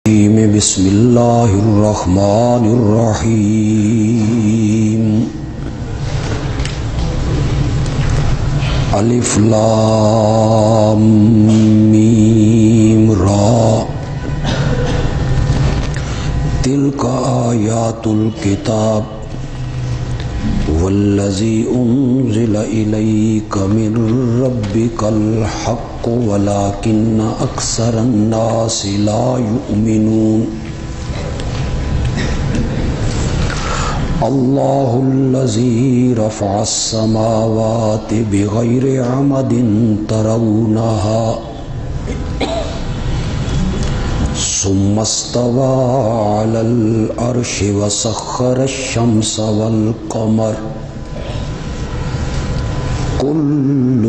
بسم اللہ الرحمن الرحیم الف لام میم را تلک آیات الکتاب والذی انزل الیک من ربک الحق ولکن اکثر الناس لا یؤمنون اللہ الذی رفع السماوات بغیر عمد ترونها ثم استوى على العرش وسخر الشمس والقمر كل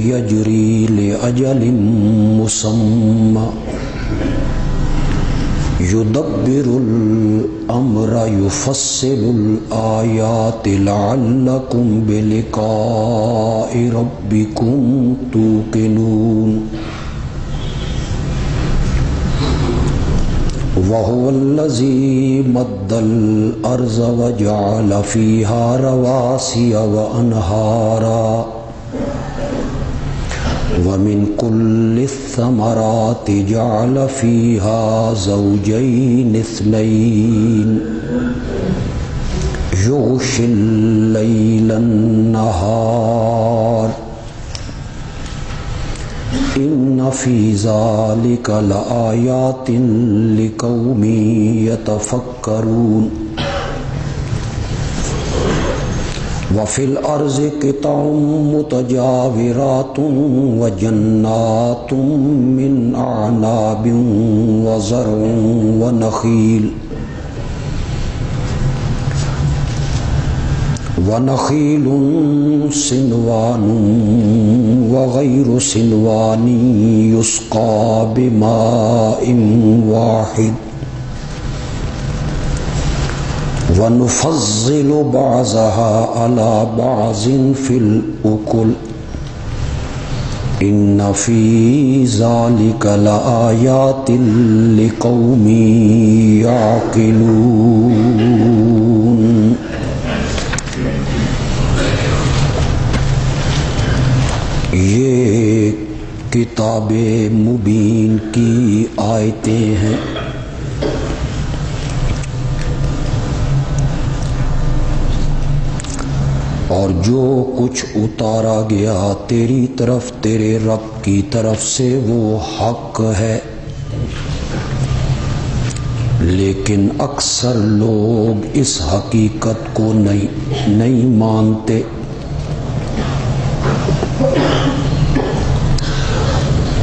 يجري لأجل مسمى يدبر الأمر يفصل الآيات لعلكم بلقاء ربكم توقنون وهو الذي مد الأرض وجعل فيها رواسي وأنهارا ومن كل الثمرات جعل فيها زوجين اثنين يغشي الليل النهار إن في ذلك لآيات لقوم يتفكرون وفي الأرض قطع متجاورات وجنات من أعناب وزرع ونخيل سنوان وغير سنوان يسقى بماء واحد ونفضل بعضها على بعض في الأكل إن في ذلك لآيات لقوم يعقلون یہ کتاب مبین کی آیتیں ہیں اور جو کچھ اتارا گیا تیری طرف تیرے رب کی طرف سے وہ حق ہے، لیکن اکثر لوگ اس حقیقت کو نہیں مانتے۔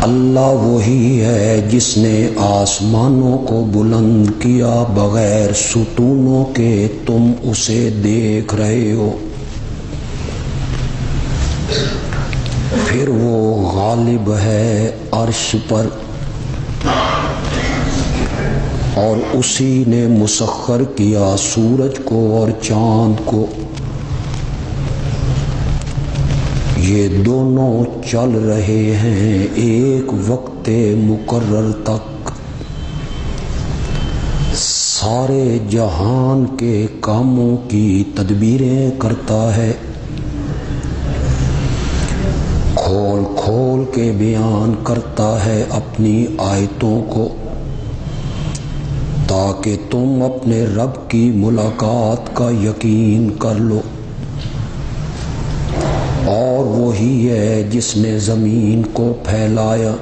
اللہ وہی ہے جس نے آسمانوں کو بلند کیا بغیر ستونوں کے، تم اسے دیکھ رہے ہو، پھر وہ غالب ہے عرش پر، اور اسی نے مسخر کیا سورج کو اور چاند کو، یہ دونوں چل رہے ہیں ایک وقت مقرر تک، سارے جہان کے کاموں کی تدبیریں کرتا ہے، کھول کھول کے بیان کرتا ہے اپنی آیتوں کو، تاکہ تم اپنے رب کی ملاقات کا یقین کر لو۔ اور وہی ہے جس نے زمین کو پھیلایا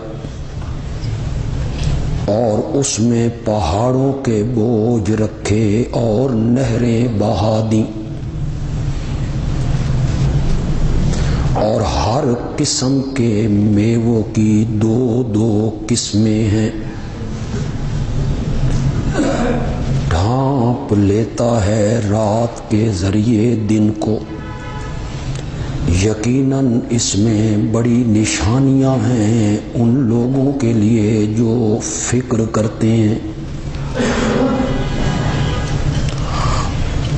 اور اس میں پہاڑوں کے بوجھ رکھے اور نہریں بہا دیں، اور ہر قسم کے میووں کی دو دو قسمیں ہیں، ڈھانپ لیتا ہے رات کے ذریعے دن کو، یقیناً اس میں بڑی نشانیاں ہیں ان لوگوں کے لیے جو فکر کرتے ہیں۔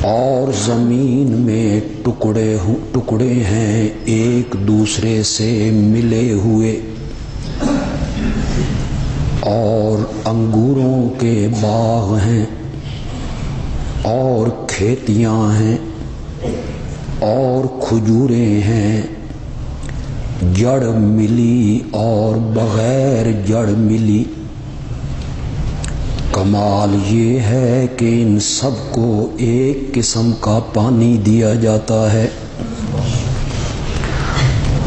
اور زمین میں ٹکڑے ہیں ایک دوسرے سے ملے ہوئے، اور انگوروں کے باغ ہیں اور کھیتیاں ہیں اور کھجوریں ہیں، جڑ ملی اور بغیر جڑ ملی۔ کمال یہ ہے کہ ان سب کو ایک قسم کا پانی دیا جاتا ہے،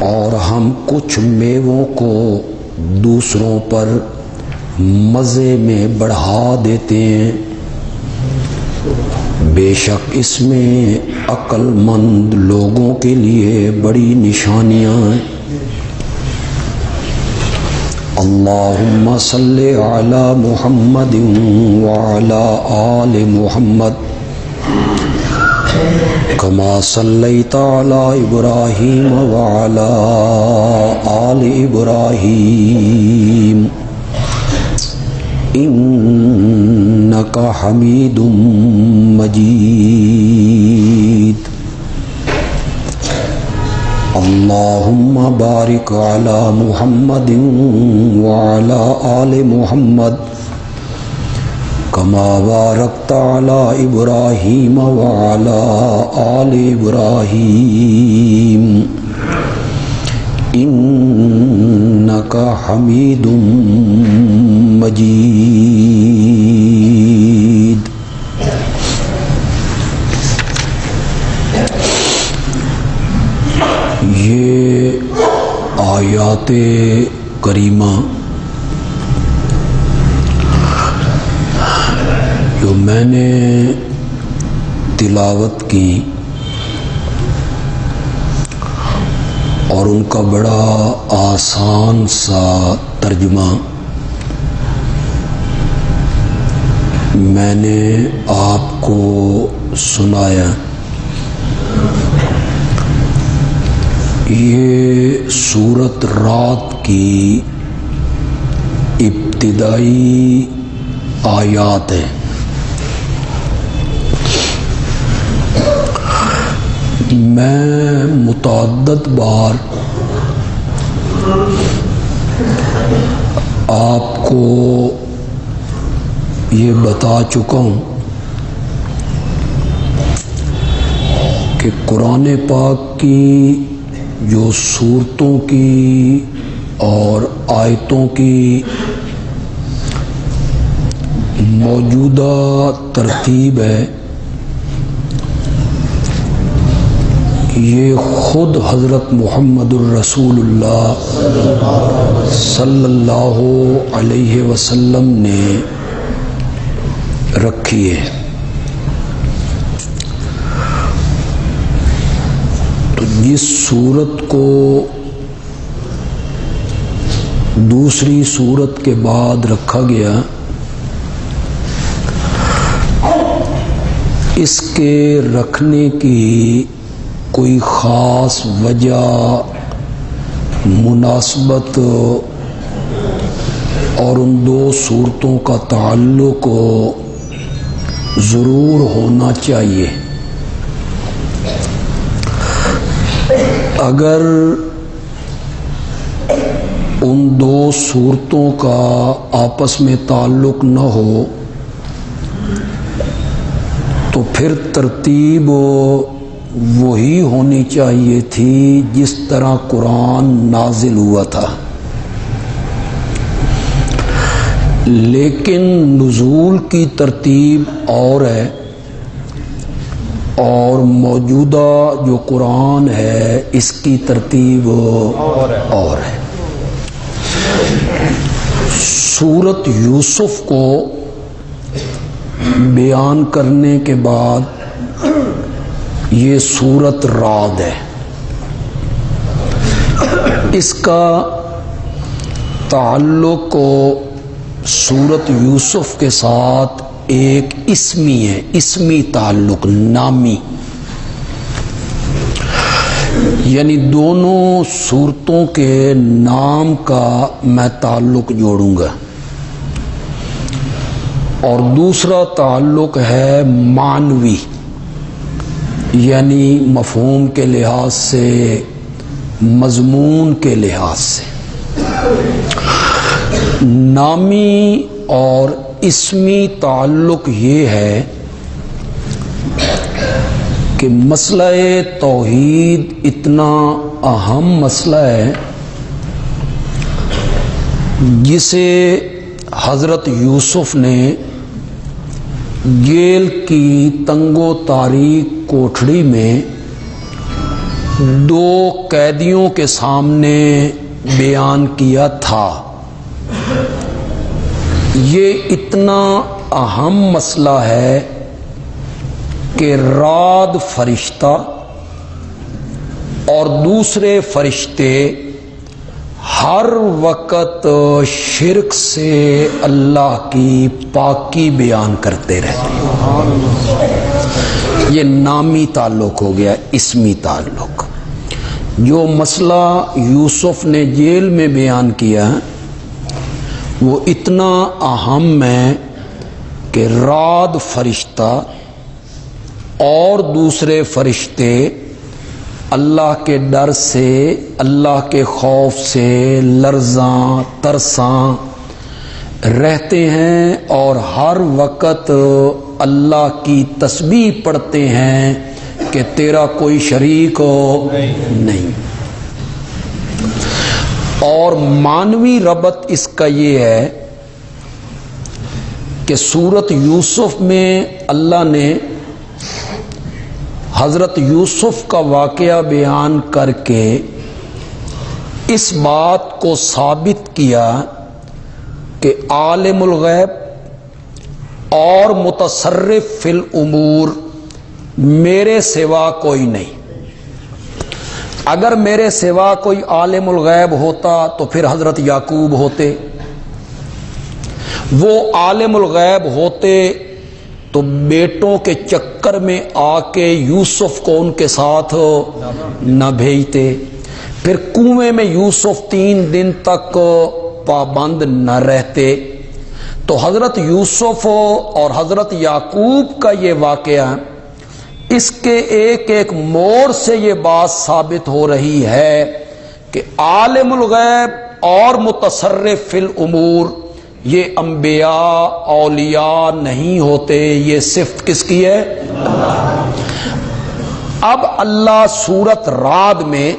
اور ہم کچھ میووں کو دوسروں پر مزے میں بڑھا دیتے ہیں۔ بے شک اس میں عقل مند لوگوں کے لیے بڑی نشانیاں ہیں۔ اللہم صلی علی محمد وعلی آل محمد کما صلیت علی ابراہیم وعلی آل ابراہیم انک حمید مجید۔ اللہم بارک علی محمد وعلی آل محمد کما بارکت علی ابراہیم وعلی آل ابراہیم انک حمید مجید۔ یہ آیات کریمہ جو میں نے تلاوت کی اور ان کا بڑا آسان سا ترجمہ میں نے آپ کو سنایا، یہ سورۃ رات کی ابتدائی آیات ہیں۔ میں متعدد بار آپ کو یہ بتا چکا ہوں کہ قرآن پاک کی جو سورتوں کی اور آیتوں کی موجودہ ترتیب ہے، یہ خود حضرت محمد الرسول اللہ صلی اللہ علیہ وسلم نے رکھی ہے۔ تو جس سورت کو دوسری سورت کے بعد رکھا گیا، اس کے رکھنے کی کوئی خاص وجہ، مناسبت اور ان دو صورتوں کا تعلق ضرور ہونا چاہیے۔ اگر ان دو صورتوں کا آپس میں تعلق نہ ہو تو پھر ترتیب وہی ہونی چاہیے تھی جس طرح قرآن نازل ہوا تھا، لیکن نزول کی ترتیب اور ہے اور موجودہ جو قرآن ہے اس کی ترتیب اور ہے۔ سورت یوسف کو بیان کرنے کے بعد یہ سورت رعد ہے، اس کا تعلق سورت یوسف کے ساتھ ایک اسمی ہے، اسمی تعلق، نامی، یعنی دونوں صورتوں کے نام کا میں تعلق جوڑوں گا، اور دوسرا تعلق ہے معنوی، یعنی مفہوم کے لحاظ سے، مضمون کے لحاظ سے۔ نامی اور اسمی تعلق یہ ہے کہ مسئلہ توحید اتنا اہم مسئلہ ہے جسے حضرت یوسف نے جیل کی تنگ و تاریک کوٹھڑی میں 2 قیدیوں کے سامنے بیان کیا تھا۔ یہ اتنا اہم مسئلہ ہے کہ رات فرشتہ اور دوسرے فرشتے ہر وقت شرک سے اللہ کی پاکی بیان کرتے رہتے ہیں۔ یہ نامی تعلق ہو گیا، اسمی تعلق۔ جو مسئلہ یوسف نے جیل میں بیان کیا وہ اتنا اہم ہے کہ رات فرشتہ اور دوسرے فرشتے اللہ کے ڈر سے، اللہ کے خوف سے لرزاں ترساں رہتے ہیں اور ہر وقت اللہ کی تسبیح پڑھتے ہیں کہ تیرا کوئی شریک نہیں۔ اور معنوی ربط اس کا یہ ہے کہ سورت یوسف میں اللہ نے حضرت یوسف کا واقعہ بیان کر کے اس بات کو ثابت کیا کہ عالم الغیب اور متصرف فی الامور میرے سوا کوئی نہیں۔ اگر میرے سوا کوئی عالم الغیب ہوتا تو پھر حضرت یعقوب ہوتے، وہ عالم الغیب ہوتے تو بیٹوں کے چکر میں آ کے یوسف کو ان کے ساتھ نہ بھیجتے، پھر کنویں میں یوسف 3 دن تک پابند نہ رہتے۔ تو حضرت یوسف اور حضرت یعقوب کا یہ واقعہ، اس کے ایک ایک موڑ سے یہ بات ثابت ہو رہی ہے کہ عالم الغیب اور متصرف فی الامور یہ انبیاء اولیاء نہیں ہوتے، یہ صفت کس کی ہے؟ اب اللہ سورت رعد میں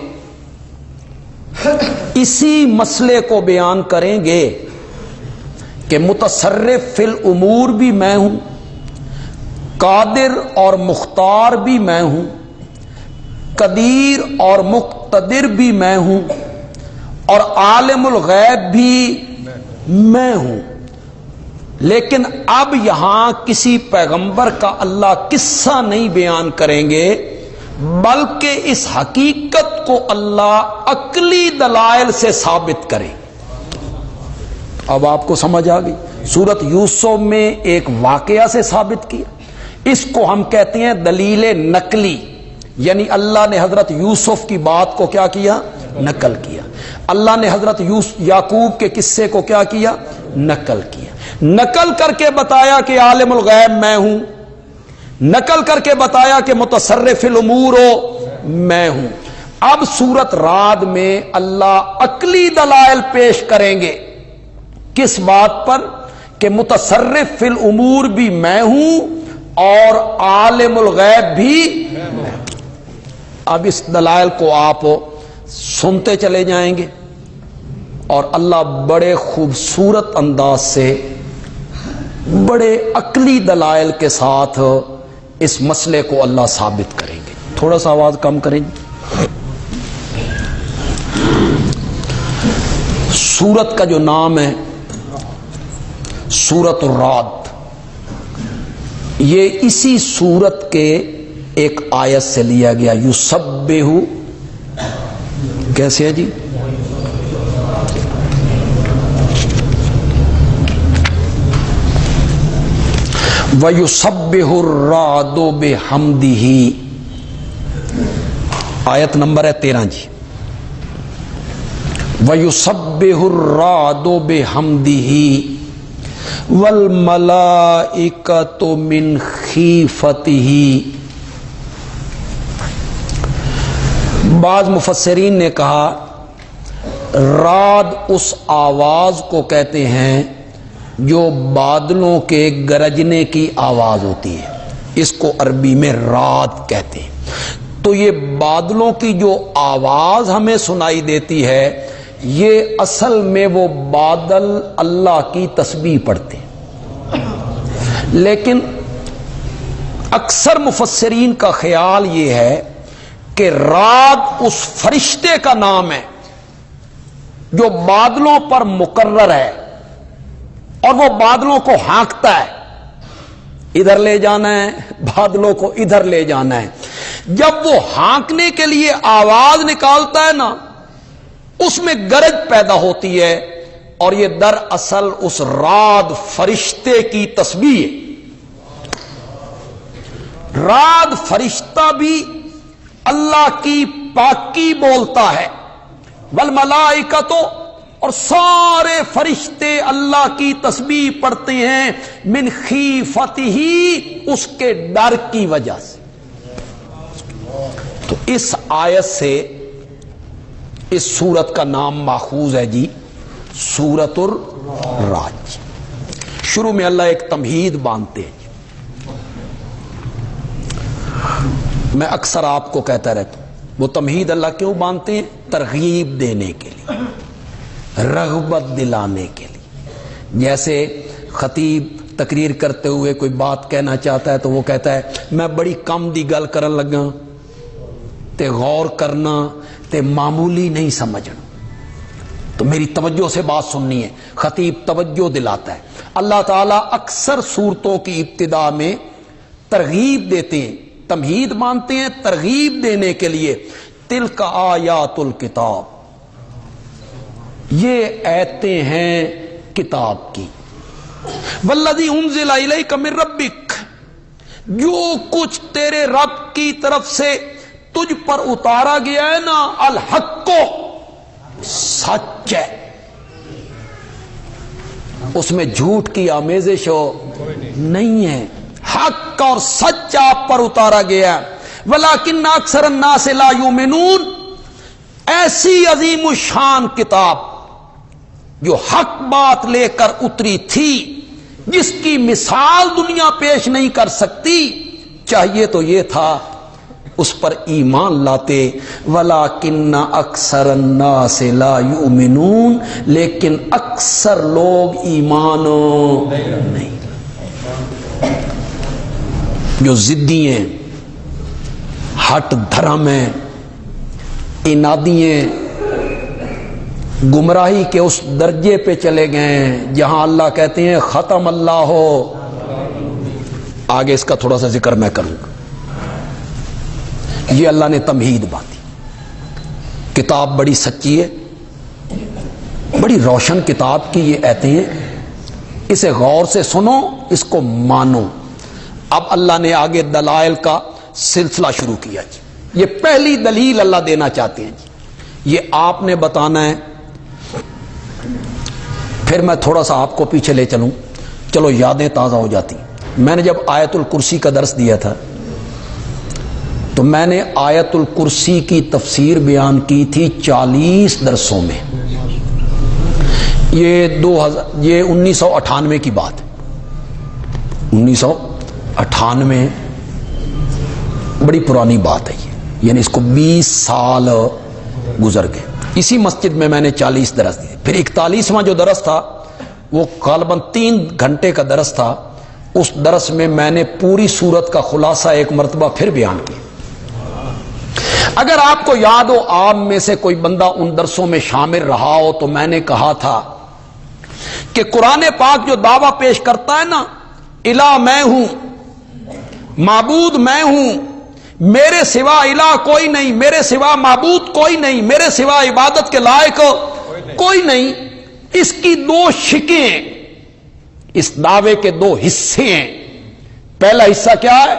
اسی مسئلے کو بیان کریں گے کہ متصرف فی الامور بھی میں ہوں، قادر اور مختار بھی میں ہوں، قدیر اور مقتدر بھی میں ہوں، اور عالم الغیب بھی میں ہوں۔ لیکن اب یہاں کسی پیغمبر کا اللہ قصہ نہیں بیان کریں گے، بلکہ اس حقیقت کو اللہ عقلی دلائل سے ثابت کرے۔ اب آپ کو سمجھ آ گئی؟ سورت یوسف میں ایک واقعہ سے ثابت کیا، اس کو ہم کہتے ہیں دلیل نقلی، یعنی اللہ نے حضرت یوسف کی بات کو کیا کیا؟ نقل کیا۔ اللہ نے حضرت یعقوب کے قصے کو کیا کیا؟ نقل کیا۔ نقل کر کے بتایا کہ عالم الغیب میں ہوں، نقل کر کے بتایا کہ متصرف الامور میں ہوں۔ اب سورت رعد میں اللہ عقلی دلائل پیش کریں گے، کس بات پر؟ کہ متصرف فی الامور بھی میں ہوں اور عالم الغیب بھی میں ہوں۔ اب اس دلائل کو آپ سنتے چلے جائیں گے اور اللہ بڑے خوبصورت انداز سے، بڑے عقلی دلائل کے ساتھ اس مسئلے کو اللہ ثابت کریں گے۔ تھوڑا سا آواز کم کریں گے۔ سورت کا جو نام ہے سورت الرعد، یہ اسی سورت کے ایک آیت سے لیا گیا۔ یسبح، کیسے ہے جی؟ وَيُسَبِّحُ الرَّعْدُ بِحَمْدِهِ، آیت نمبر ہے 13 جی۔ وَيُسَبِّحُ الرَّعْدُ بِحَمْدِهِ وَالْمَلَائِكَةُ مِنْ خِیفَتِهِ۔ بعض مفسرین نے کہا رعد اس آواز کو کہتے ہیں جو بادلوں کے گرجنے کی آواز ہوتی ہے، اس کو عربی میں رعد کہتے ہیں۔ تو یہ بادلوں کی جو آواز ہمیں سنائی دیتی ہے، یہ اصل میں وہ بادل اللہ کی تسبیح پڑھتے ہیں۔ لیکن اکثر مفسرین کا خیال یہ ہے کہ رعد اس فرشتے کا نام ہے جو بادلوں پر مقرر ہے اور وہ بادلوں کو ہانکتا ہے، ادھر لے جانا ہے، بادلوں کو ادھر لے جانا ہے۔ جب وہ ہانکنے کے لیے آواز نکالتا ہے نا، اس میں گرج پیدا ہوتی ہے، اور یہ دراصل اس رعد فرشتے کی تسبیح ہے۔ رعد فرشتہ بھی اللہ کی پاکی بولتا ہے، والملائکۃ، اور سارے فرشتے اللہ کی تسبیح پڑھتے ہیں، من خیفتہ، اس کے ڈر کی وجہ سے۔ تو اس آیت سے اس سورت کا نام ماخوذ ہے جی، سورۃ الرعد۔ شروع میں اللہ ایک تمہید باندھتے ہیں۔ میں اکثر آپ کو کہتا رہتا ہوں، وہ تمہید اللہ کیوں باندھتے ہیں؟ ترغیب دینے کے لیے، رغبت دلانے کے لیے۔ جیسے خطیب تقریر کرتے ہوئے کوئی بات کہنا چاہتا ہے تو وہ کہتا ہے میں بڑی کم دی گل کرن لگا، تے غور کرنا تے معمولی نہیں سمجھنا، تو میری توجہ سے بات سننی ہے۔ خطیب توجہ دلاتا ہے۔ اللہ تعالیٰ اکثر صورتوں کی ابتدا میں ترغیب دیتے ہیں، تمہید مانتے ہیں ترغیب دینے کے لیے۔ تلک آیات الکتاب، یہ آیتیں ہیں کتاب کی۔ والذی انزل الیک من ربک، جو کچھ تیرے رب کی طرف سے تجھ پر اتارا گیا ہے نا، الحق، سچ ہے، اس میں جھوٹ کی آمیزش نہیں ہے، حق اور سچ آپ پر اتارا گیا۔ ولکن اکثر الناس لا یؤمنون، ایسی عظیم الشان کتاب جو حق بات لے کر اتری تھی، جس کی مثال دنیا پیش نہیں کر سکتی، چاہیے تو یہ تھا اس پر ایمان لاتے۔ وَلَكِنَّ أَكْثَرَ النَّاسِ لَا يُؤْمِنُونَ، لیکن اکثر لوگ ایمان نہیں، جو ضدی ہیں، ہٹ دھرم ہیں، انادی ہیں، گمراہی کے اس درجے پہ چلے گئے ہیں جہاں اللہ کہتے ہیں ختم اللہ ہو۔ آگے اس کا تھوڑا سا ذکر میں کروں گا۔ یہ اللہ نے تمہید باندھی۔ کتاب بڑی سچی ہے، بڑی روشن کتاب کی یہ آیتیں ہیں، اسے غور سے سنو، اس کو مانو۔ اب اللہ نے آگے دلائل کا سلسلہ شروع کیا جی۔ یہ پہلی دلیل اللہ دینا چاہتے ہیں جی، یہ آپ نے بتانا ہے، پھر میں تھوڑا سا آپ کو پیچھے لے چلوں، چلو یادیں تازہ ہو جاتی۔ میں نے جب آیت الکرسی کا درس دیا تھا تو میں نے آیت الکرسی کی تفسیر بیان کی تھی 40 درسوں میں۔ یہ 1998 کی بات ہے، 1998، بڑی پرانی بات ہے یہ، یعنی اس کو 20 سال گزر گئے۔ اسی مسجد میں میں نے 40 درس دیے۔ پھر 41واں جو درس تھا وہ غالباً 3 گھنٹے کا درس تھا، اس درس میں میں نے پوری سورت کا خلاصہ ایک مرتبہ پھر بیان کیا۔ اگر آپ کو یاد ہو، آپ میں سے کوئی بندہ ان درسوں میں شامل رہا ہو، تو میں نے کہا تھا کہ قرآن پاک جو دعویٰ پیش کرتا ہے نا، الہ میں ہوں، معبود میں ہوں، میرے سوا الہ کوئی نہیں، میرے سوا معبود کوئی نہیں، میرے سوا عبادت کے لائق کوئی نہیں، اس کی 2 شکیں ہیں، اس دعوے کے 2 حصے ہیں۔ پہلا حصہ کیا ہے؟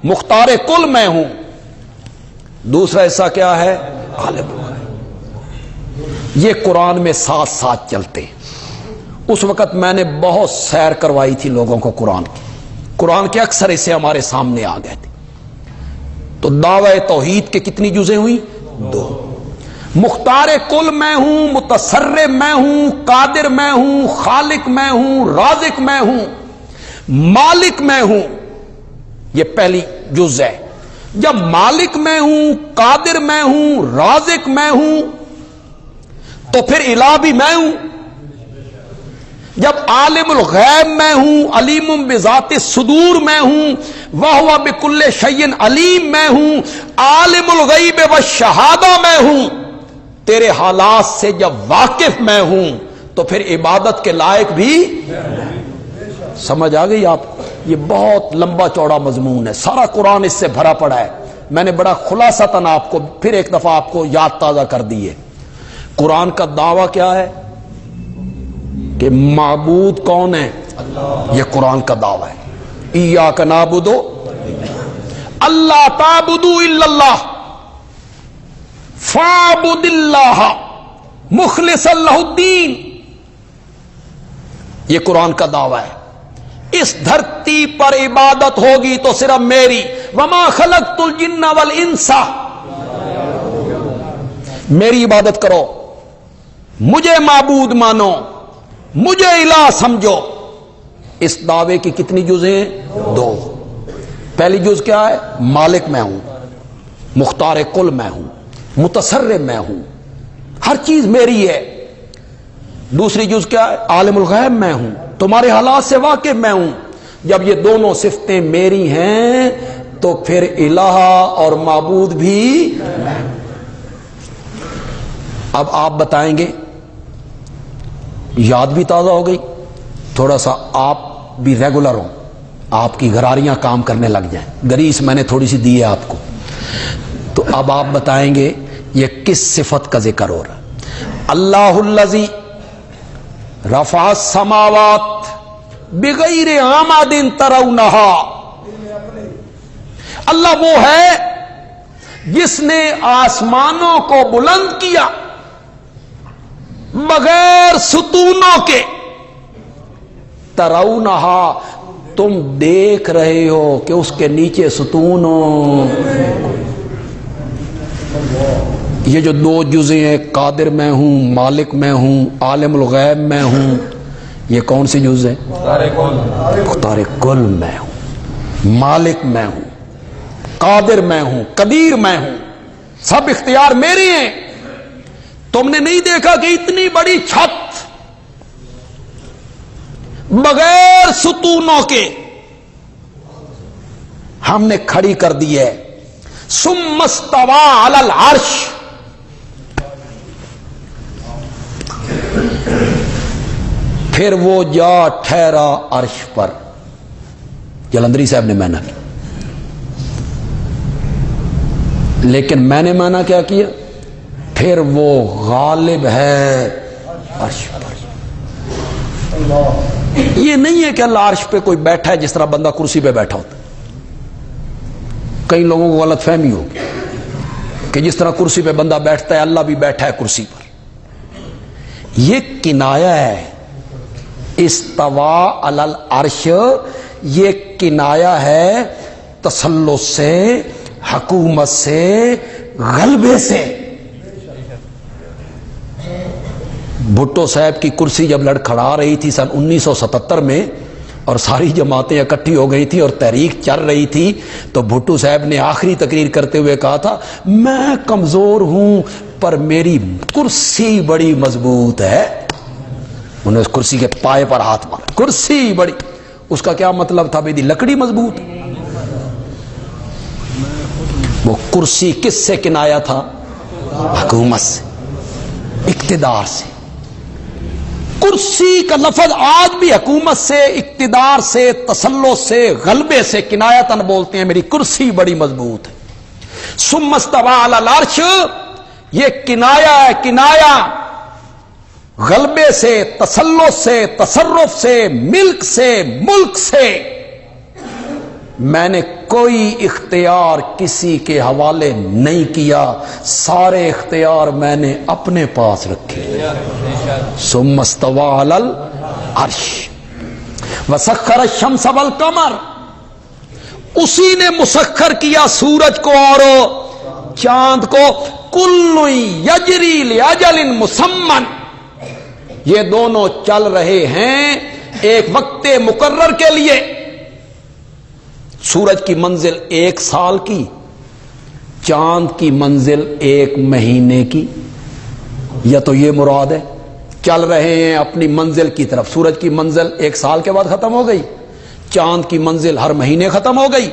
مختار کل میں ہوں، دوسرا حصہ کیا ہے؟ غالب ہوا ہے۔ یہ قرآن میں ساتھ ساتھ چلتے ہیں۔ اس وقت میں نے بہت سیر کروائی تھی لوگوں کو قرآن کے اکثر حصے ہمارے سامنے آ گئے تھے۔ تو دعوی توحید کے کتنی جزیں ہوئی؟ 2۔ مختار کل میں ہوں، متصرف میں ہوں، قادر میں ہوں، خالق میں ہوں، رازق میں ہوں، مالک میں ہوں. یہ پہلی جز ہے. جب مالک میں ہوں، قادر میں ہوں، رازق میں ہوں تو پھر الہ بھی میں ہوں. جب عالم الغیب میں ہوں، علیم بذات الصدور میں ہوں، وَهُوَ بِكُلِّ شَيْءٍ علیم میں ہوں، عالم الغیب والشہادہ میں ہوں، تیرے حالات سے جب واقف میں ہوں تو پھر عبادت کے لائق بھی. سمجھ آ گئی آپ کو؟ یہ بہت لمبا چوڑا مضمون ہے، سارا قرآن اس سے بھرا پڑا ہے. میں نے بڑا خلاصتاً آپ کو پھر ایک دفعہ آپ کو یاد تازہ کر دی ہے. قرآن کا دعویٰ کیا ہے کہ معبود کون ہے؟ یہ قرآن کا دعویٰ ہے. ایاک نعبد اللہ تعبدوا الا اللہ فاعبد اللہ مخلصا لہ الدین. یہ قرآن کا دعویٰ ہے. اس دھرتی پر عبادت ہوگی تو صرف میری. وما خلقت الجن والانس، میری عبادت کرو، مجھے معبود مانو، مجھے الہ سمجھو. اس دعوے کی کتنی جزیں؟ 2. پہلی جز کیا ہے؟ مالک میں ہوں، مختار کل میں ہوں، متصرف میں ہوں، ہر چیز میری ہے. دوسری جز کیا ہے؟ عالم الغیب میں ہوں، تمہارے حالات سے واقف میں ہوں. جب یہ دونوں صفتیں میری ہیں تو پھر الہ اور معبود بھی. اب آپ بتائیں گے، یاد بھی تازہ ہو گئی، تھوڑا سا آپ بھی ریگولر ہوں، آپ کی گھراریاں کام کرنے لگ جائیں. گریس میں نے تھوڑی سی دی ہے آپ کو. تو اب آپ بتائیں گے یہ کس صفت کا ذکر ہو رہا ہے؟ اللہ الذی رفع السماوات بغیر عمد ترونہا. اللہ وہ ہے جس نے آسمانوں کو بلند کیا بغیر ستونوں کے. ترونہا، تم دیکھ رہے ہو کہ اس کے نیچے ستون ہو. یہ جو 2 جزیں ہیں، قادر میں ہوں، مالک میں ہوں، عالم الغیب میں ہوں، یہ کون سی جز ہے؟ مختار کل میں ہوں، مالک میں ہوں، قادر میں ہوں، قدیر میں ہوں. سب اختیار میرے ہیں. تم نے نہیں دیکھا کہ اتنی بڑی چھت بغیر ستونوں کے ہم نے کھڑی کر دی ہے. ثم استوى علی العرش، پھر وہ جا ٹھہرا عرش پر. جلندری صاحب نے معنی کیا، لیکن میں نے معنی کیا کیا؟ پھر وہ غالب ہے عرش پر. یہ نہیں ہے کہ اللہ عرش پہ کوئی بیٹھا ہے جس طرح بندہ کرسی پہ بیٹھا ہوتا. کئی لوگوں کو غلط فہمی ہوگی کہ جس طرح کرسی پہ بندہ بیٹھتا ہے اللہ بھی بیٹھا ہے کرسی پر. یہ کنایا ہے. استوا علی العرش یہ کنایا ہے تسلط سے، حکومت سے، غلبے سے. بھٹو صاحب کی کرسی جب لڑکھڑا رہی تھی سن 1977 میں اور ساری جماعتیں اکٹھی ہو گئی تھی اور تحریک چل رہی تھی، تو بھٹو صاحب نے آخری تقریر کرتے ہوئے کہا تھا میں کمزور ہوں پر میری کرسی بڑی مضبوط ہے. انہوں نے اس کرسی کے پائے پر ہاتھ مارا. کرسی بڑی، اس کا کیا مطلب تھا؟ بھئی لکڑی مضبوط. وہ کرسی کس سے کنایا تھا؟ حکومت سے، اقتدار سے. کرسی کا لفظ آج بھی حکومت سے، اقتدار سے، تسلط سے، غلبے سے کنایتاً بولتے ہیں میری کرسی بڑی مضبوط ہے. ثم استوى علی العرش یہ کنایا ہے، کنایا غلبے سے، تسلط سے، تصرف سے، ملک سے، ملک سے. میں نے کوئی اختیار کسی کے حوالے نہیں کیا، سارے اختیار میں نے اپنے پاس رکھے. ثم استوى علی العرش وسخر الشمس والقمر، اسی نے مسخر کیا سورج کو اور چاند کو. کل یجری لاجل مسمن، یہ دونوں چل رہے ہیں ایک وقت مقرر کے لیے۔ سورج کی منزل 1 سال کی، چاند کی منزل 1 مہینے کی، یا تو یہ مراد ہے چل رہے ہیں اپنی منزل کی طرف۔ سورج کی منزل 1 سال کے بعد ختم ہو گئی، چاند کی منزل ہر مہینے ختم ہو گئی،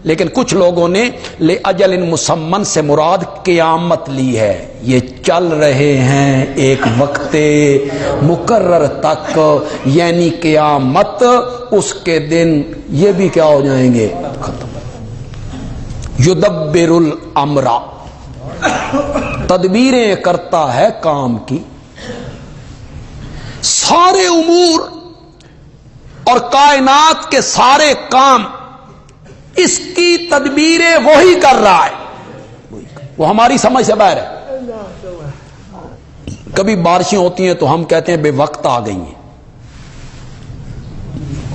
لیکن کچھ لوگوں نے لأجل مسمن سے مراد قیامت لی ہے۔ یہ چل رہے ہیں ایک وقت مقرر تک، یعنی قیامت، اس کے دن یہ بھی کیا ہو جائیں گے؟ ختم۔ یدبر الامر، تدبیریں کرتا ہے کام کی، سارے امور اور کائنات کے سارے کام اس کی تدبیریں وہی کر رہا ہے، وہ ہماری سمجھ سے باہر ہے۔ کبھی بارشیں ہوتی ہیں تو ہم کہتے ہیں بے وقت آ گئی ہیں،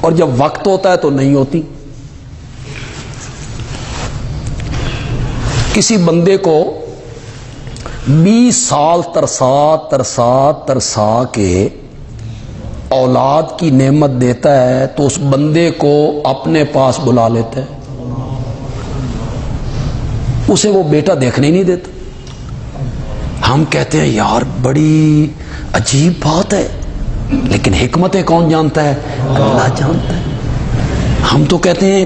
اور جب وقت ہوتا ہے تو نہیں ہوتی۔ کسی بندے کو 20 سال ترسا کے اولاد کی نعمت دیتا ہے تو اس بندے کو اپنے پاس بلا لیتا ہے، اسے وہ بیٹا دیکھنے ہی نہیں دیتا۔ ہم کہتے ہیں یار بڑی عجیب بات ہے، لیکن حکمتیں کون جانتا ہے؟ اللہ جانتا ہے۔ ہم تو کہتے ہیں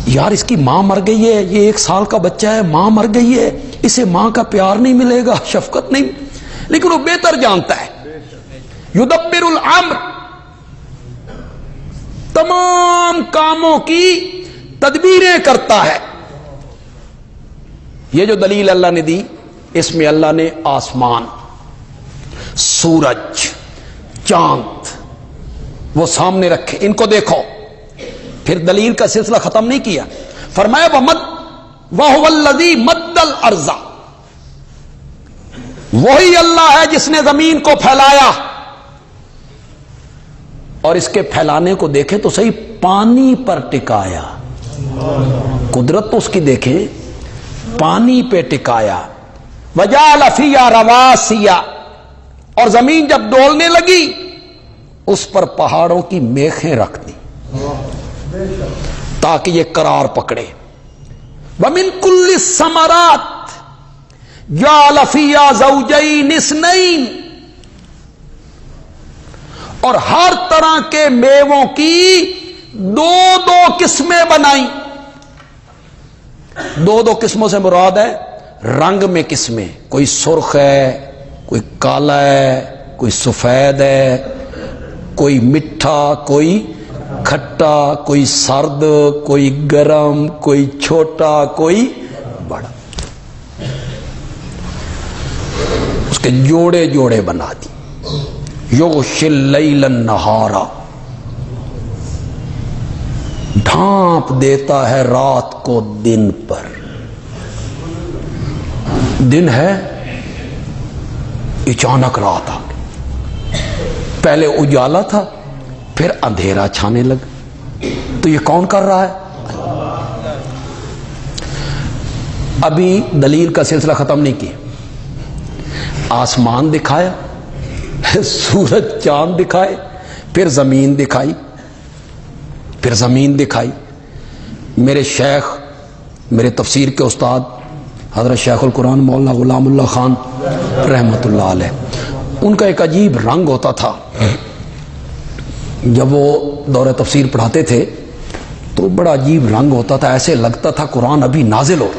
یار اس کی ماں مر گئی ہے، یہ 1 سال کا بچہ ہے، ماں مر گئی ہے، اسے ماں کا پیار نہیں ملے گا، شفقت نہیں، لیکن وہ بہتر جانتا ہے۔ یدبر الامر، تمام کاموں کی تدبیریں کرتا ہے۔ یہ جو دلیل اللہ نے دی، اس میں اللہ نے آسمان، سورج، چاند وہ سامنے رکھے، ان کو دیکھو۔ پھر دلیل کا سلسلہ ختم نہیں کیا، فرمایا وَهُوَ الَّذِي مَدَّ الْأَرْضَ، وہی اللہ ہے جس نے زمین کو پھیلایا، اور اس کے پھیلانے کو دیکھیں تو صحیح، پانی پر ٹکایا۔ قدرت تو اس کی دیکھیں، پانی پہ ٹکایا۔ وَجَعَلَ فِيهَا رَوَاسِيَ، اور زمین جب ڈولنے لگی اس پر پہاڑوں کی میخیں رکھ دی تاکہ یہ قرار پکڑے۔ وَمِن كُلِّ الثَّمَرَاتِ جَعَلَ فِيهَا زَوْجَيْنِ اثْنَيْنِ، اور ہر طرح کے میووں کی 2 قسمیں بنائی۔ 2 قسموں سے مراد ہے رنگ میں قسمیں، کوئی سرخ ہے، کوئی کالا ہے، کوئی سفید ہے، کوئی میٹھا، کوئی کھٹا، کوئی سرد، کوئی گرم، کوئی چھوٹا، کوئی بڑا، اس کے جوڑے جوڑے بنا دی۔ یغشی اللیل النہار، ڈھانپ دیتا ہے رات کو دن پر۔ دن ہے، اچانک رات آ گئی، پہلے اجالا تھا پھر اندھیرا چھانے لگا، تو یہ کون کر رہا ہے؟ ابھی دلیل کا سلسلہ ختم نہیں کیا، آسمان دکھایا، سورج چاند دکھائے، پھر زمین دکھائی، پھر زمین دکھائی۔ میرے شیخ، میرے تفسیر کے استاد حضرت شیخ القرآن مولانا غلام اللہ خان رحمت اللہ علیہ، ان کا ایک عجیب رنگ ہوتا تھا۔ جب وہ دورہ تفسیر پڑھاتے تھے تو بڑا عجیب رنگ ہوتا تھا، ایسے لگتا تھا قرآن ابھی نازل ہو۔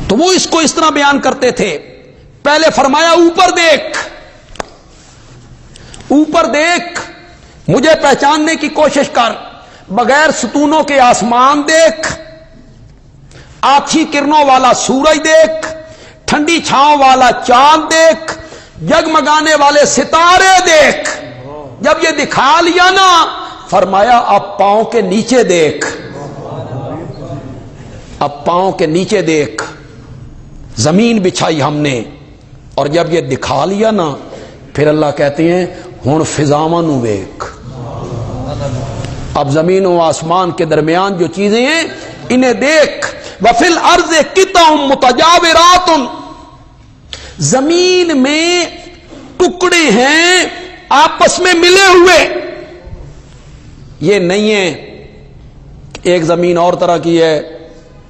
تو وہ اس کو اس طرح بیان کرتے تھے، پہلے فرمایا اوپر دیکھ، اوپر دیکھ، مجھے پہچاننے کی کوشش کر، بغیر ستونوں کے آسمان دیکھ، آچھی کرنوں والا سورج دیکھ، ٹھنڈی چھاؤں والا چاند دیکھ، جگمگانے والے ستارے دیکھ۔ جب یہ دکھا لیا نا، فرمایا اب پاؤں کے نیچے دیکھ، اب پاؤں کے نیچے دیکھ۔ زمین بچھائی ہم نے، اور جب یہ دکھا لیا نا، پھر اللہ کہتے ہیں ہن فضاواں نو ویکھ۔ اب زمین و آسمان کے درمیان جو چیزیں ہیں انہیں دیکھ۔ وفی الارض قطع متجاورات، زمین میں ٹکڑے ہیں آپس میں ملے ہوئے. یہ نہیں ہے ایک زمین اور طرح کی ہے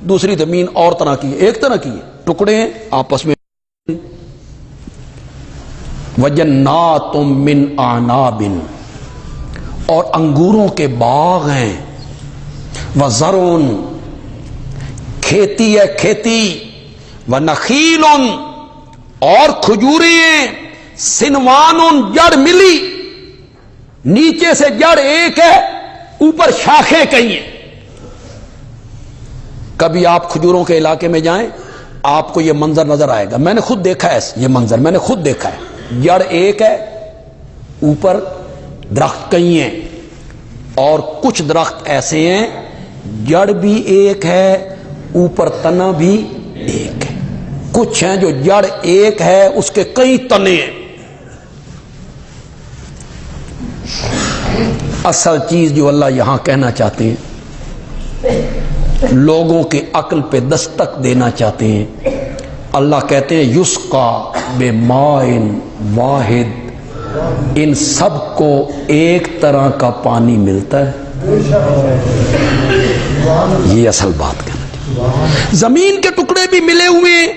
دوسری زمین اور طرح کی ہے، ایک طرح کی ہے، ٹکڑے ہیں آپس میں. وجنات من اعناب، اور انگوروں کے باغ ہیں. وزرع، کھیتی ہے کھیتی. ونخیل، اور کھجوریں ہیں. سنوان، جڑ ملی، نیچے سے جڑ ایک ہے اوپر شاخیں کئی ہیں. کبھی آپ کھجوروں کے علاقے میں جائیں آپ کو یہ منظر نظر آئے گا. میں نے خود دیکھا ہے یہ منظر، میں نے خود دیکھا ہے. جڑ ایک ہے اوپر درخت کئی ہیں، اور کچھ درخت ایسے ہیں جڑ بھی ایک ہے اوپر تنا بھی ایک ہے. کچھ ہیں جو جڑ ایک ہے اس کے کئی تنے ہیں. اصل چیز جو اللہ یہاں کہنا چاہتے ہیں، لوگوں کی عقل پہ دستک دینا چاہتے ہیں. اللہ کہتے ہیں یسقا بماء واحد، ان سب کو ایک طرح کا پانی ملتا ہے. یہ اصل بات کہنا چاہیے. زمین کے ٹکڑے بھی ملے ہوئے ہیں.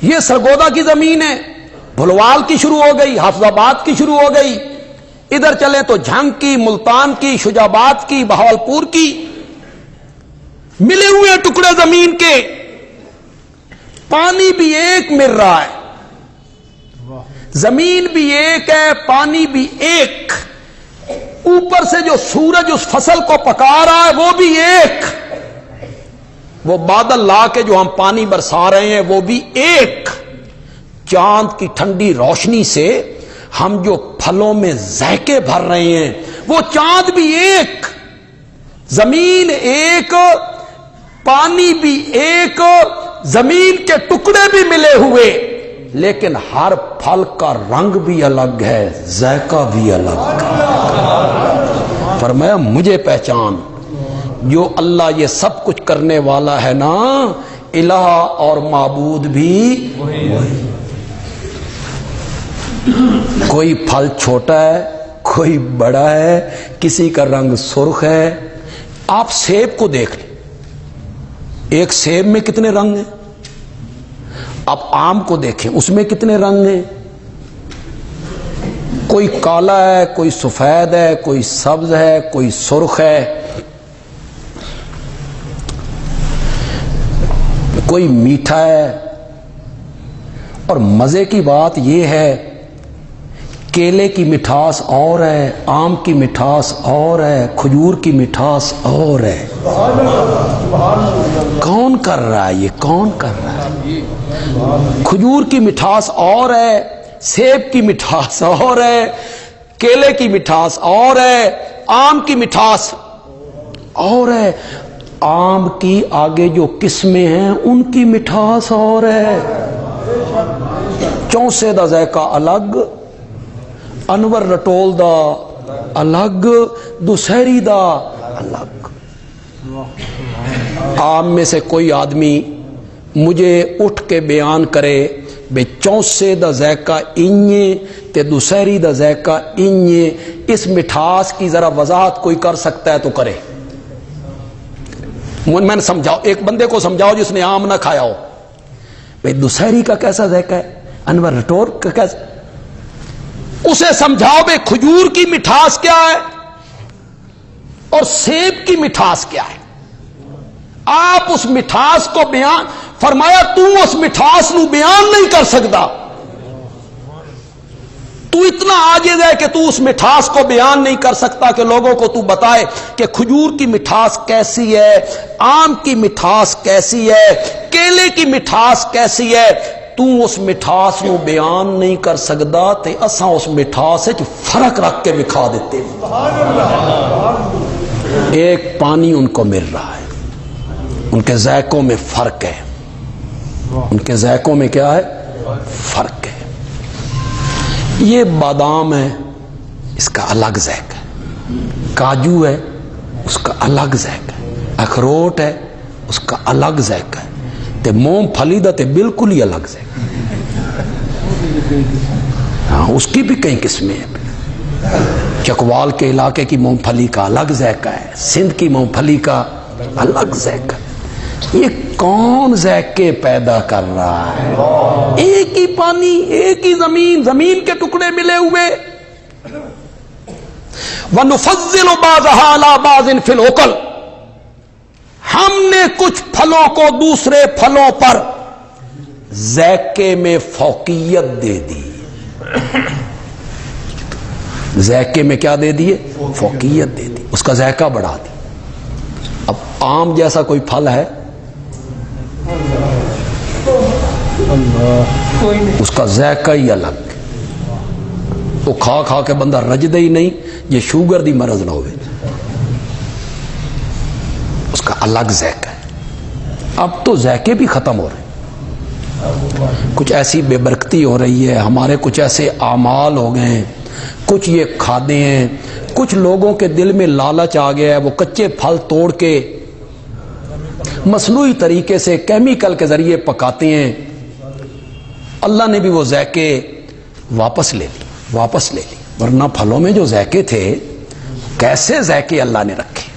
یہ سرگودا کی زمین ہے، بھلوال کی شروع ہو گئی، حافظ آباد کی شروع ہو گئی، ادھر چلے تو جھنگ کی، ملتان کی، شجاباد کی، بہاولپور کی. ملے ہوئے ٹکڑے زمین کے. پانی بھی ایک مل رہا ہے، زمین بھی ایک ہے، پانی بھی ایک. اوپر سے جو سورج اس فصل کو پکا رہا ہے وہ بھی ایک. وہ بادل لا کے جو ہم پانی برسا رہے ہیں وہ بھی ایک. چاند کی ٹھنڈی روشنی سے ہم جو پھلوں میں ذائقے بھر رہے ہیں وہ چاند بھی ایک. زمین ایک، پانی بھی ایک، زمین کے ٹکڑے بھی ملے ہوئے، لیکن ہر پھل کا رنگ بھی الگ ہے، ذائقہ بھی الگ ہے. فرمایا مجھے پہچان. جو اللہ یہ سب کچھ کرنے والا ہے نا، الہ اور معبود بھی وہی. کوئی پھل چھوٹا ہے، کوئی بڑا ہے، کسی کا رنگ سرخ ہے. آپ سیب کو دیکھ لیں، ایک سیب میں کتنے رنگ ہیں. آپ آم کو دیکھیں اس میں کتنے رنگ ہیں. کوئی کالا ہے، کوئی سفید ہے، کوئی سبز ہے، کوئی سرخ ہے، کوئی میٹھا ہے. اور مزے کی بات یہ ہے کیلے کی مٹھاس اور ہے، آم کی مٹھاس اور ہے، کھجور کی مٹھاس اور ہے. کون کر رہا ہے یہ؟ کون کر رہا ہے؟ کھجور کی مٹھاس اور ہے، سیب کی مٹھاس اور ہے، کیلے کی مٹھاس اور ہے، آم کی مٹھاس اور ہے. آم کی آگے جو قسمیں ہیں ان کی مٹھاس اور ہے. چونسے دا ذائقہ الگ، انور رٹول دا الگ، دوسہری دا الگ. آپ میں سے کوئی آدمی مجھے اٹھ کے بیان کرے بے چونسے دا ذائقہ انجے تے دوسہری دا ذائقہ انجے، اس مٹھاس کی ذرا وضاحت کوئی کر سکتا ہے تو کرے. میں نے سمجھاؤ، ایک بندے کو سمجھاؤ جس نے آم نہ کھایا ہو، بھئی دوسہری کا کیسا ذائقہ ہے، انور رٹور کا کیسا. اسے سمجھاؤ بھئی کھجور کی مٹھاس کیا ہے اور سیب کی مٹھاس کیا ہے. آپ اس مٹھاس کو بیان فرمایا، تو اس مٹھاس نو بیان نہیں کر سکتا. تو اتنا عاجز ہے کہ تو اس مٹھاس کو بیان نہیں کر سکتا کہ لوگوں کو تو بتائے کہ کھجور کی مٹھاس کیسی ہے، آم کی مٹھاس کیسی ہے، کیلے کی مٹھاس کیسی ہے. تو اس مٹھاس نو بیان نہیں کر سکتا تے اساں اس مٹھاس وچ فرق رکھ کے دکھا دیتے. ایک پانی ان کو مل رہا ہے، ان کے ذائقوں میں فرق ہے. ان کے ذائقوں میں کیا ہے؟ فرق ہے. یہ بادام ہے، اس کا الگ ذائقہ ہے. کاجو ہے، اس کا الگ ذائقہ ہے. اخروٹ ہے، اس کا الگ ذائقہ ہے تے مونگ پھلی دا تے بالکل ہی الگ ذائقہ ہے. ہاں اس کی بھی کئی قسمیں ہیں. چکوال کے علاقے کی مونگ پھلی کا الگ ذائقہ ہے, سندھ کی مونگ پھلی کا الگ ذائقہ ہے. یہ کون ذائقے پیدا کر رہا ہے؟ ایک ہی پانی, ایک ہی زمین, زمین کے ٹکڑے ملے ہوئے. وَنُفَضِّلُ بَعْضَهَا عَلَى بَعْضٍ فِي الْأُكُلِ, ہم نے کچھ پھلوں کو دوسرے پھلوں پر ذائقے میں فوقیت دے دی. ذائقے میں کیا دے دیے؟ فوقیت دے دی, اس کا ذائقہ بڑھا دی. اب آم جیسا کوئی پھل ہے اس کا ذائقہ ہی الگ, وہ کھا کھا کے بندہ رجدے ہی نہیں, یہ شوگر دی مرض نہ ہوئے, اس کا الگ ذائقہ ہے. اب تو ذائقے بھی ختم ہو رہے ہیں, کچھ ایسی بے برکتی ہو رہی ہے, ہمارے کچھ ایسے اعمال ہو گئے ہیں, کچھ یہ کھادے ہیں, کچھ لوگوں کے دل میں لالچ آ گیا ہے, وہ کچے پھل توڑ کے مصنوعی طریقے سے کیمیکل کے ذریعے پکاتے ہیں. اللہ نے بھی وہ ذائقے واپس لے لی, ورنہ پھلوں میں جو ذائقے تھے کیسے ذائقے اللہ نے رکھے.